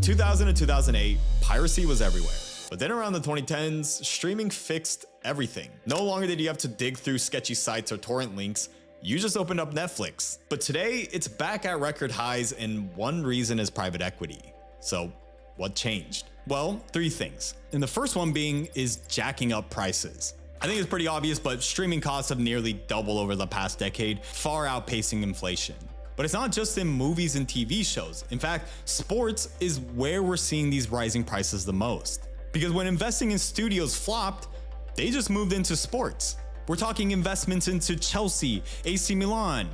2000 to 2008, piracy was everywhere. But then around the 2010s, streaming fixed everything. No longer did you have to dig through sketchy sites or torrent links, you just opened up Netflix. But today, it's back at record highs, and one reason is private equity. So what changed? Well, three things. And the first one being is jacking up prices. I think it's pretty obvious, but streaming costs have nearly doubled over the past decade, far outpacing inflation. But it's not just in movies and TV shows. In fact, sports is where we're seeing these rising prices the most. Because when investing in studios flopped, they just moved into sports. We're talking investments into Chelsea, AC Milan,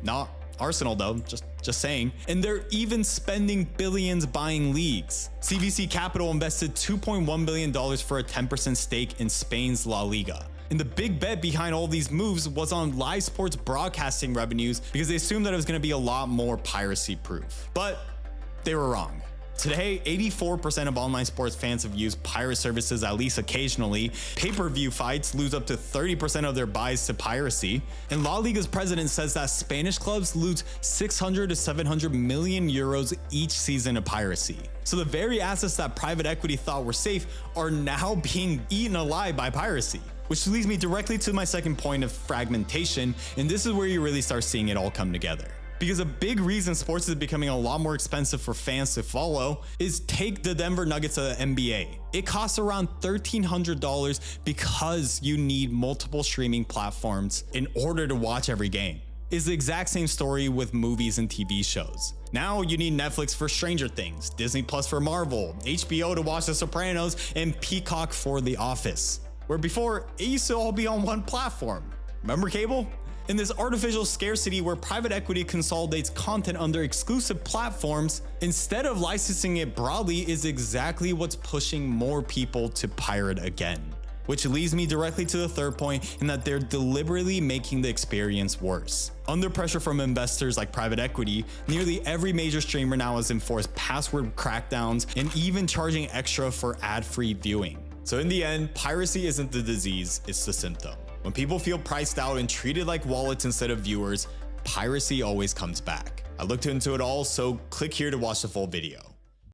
not Arsenal though, just saying. And they're even spending billions buying leagues. CVC Capital invested $2.1 billion for a 10% stake in Spain's La Liga. And the big bet behind all these moves was on live sports broadcasting revenues because they assumed that it was going to be a lot more piracy proof. But they were wrong. Today, 84% of online sports fans have used pirate services at least occasionally. Pay-per-view fights lose up to 30% of their buys to piracy. And La Liga's president says that Spanish clubs lose 600 to 700 million euros each season to piracy. So the very assets that private equity thought were safe are now being eaten alive by piracy. Which leads me directly to my second point of fragmentation, and this is where you really start seeing it all come together. Because a big reason sports is becoming a lot more expensive for fans to follow is take the Denver Nuggets of the NBA. It costs around $1,300 because you need multiple streaming platforms in order to watch every game. It's the exact same story with movies and TV shows. Now you need Netflix for Stranger Things, Disney Plus for Marvel, HBO to watch The Sopranos, and Peacock for The Office. Where before, it used to all be on one platform. Remember cable? In this artificial scarcity where private equity consolidates content under exclusive platforms, instead of licensing it broadly, is exactly what's pushing more people to pirate again. Which leads me directly to the third point, in that they're deliberately making the experience worse. Under pressure from investors like private equity, nearly every major streamer now has enforced password crackdowns and even charging extra for ad-free viewing. So in the end, piracy isn't the disease, it's the symptom. When people feel priced out and treated like wallets instead of viewers, piracy always comes back. I looked into it all, so click here to watch the full video.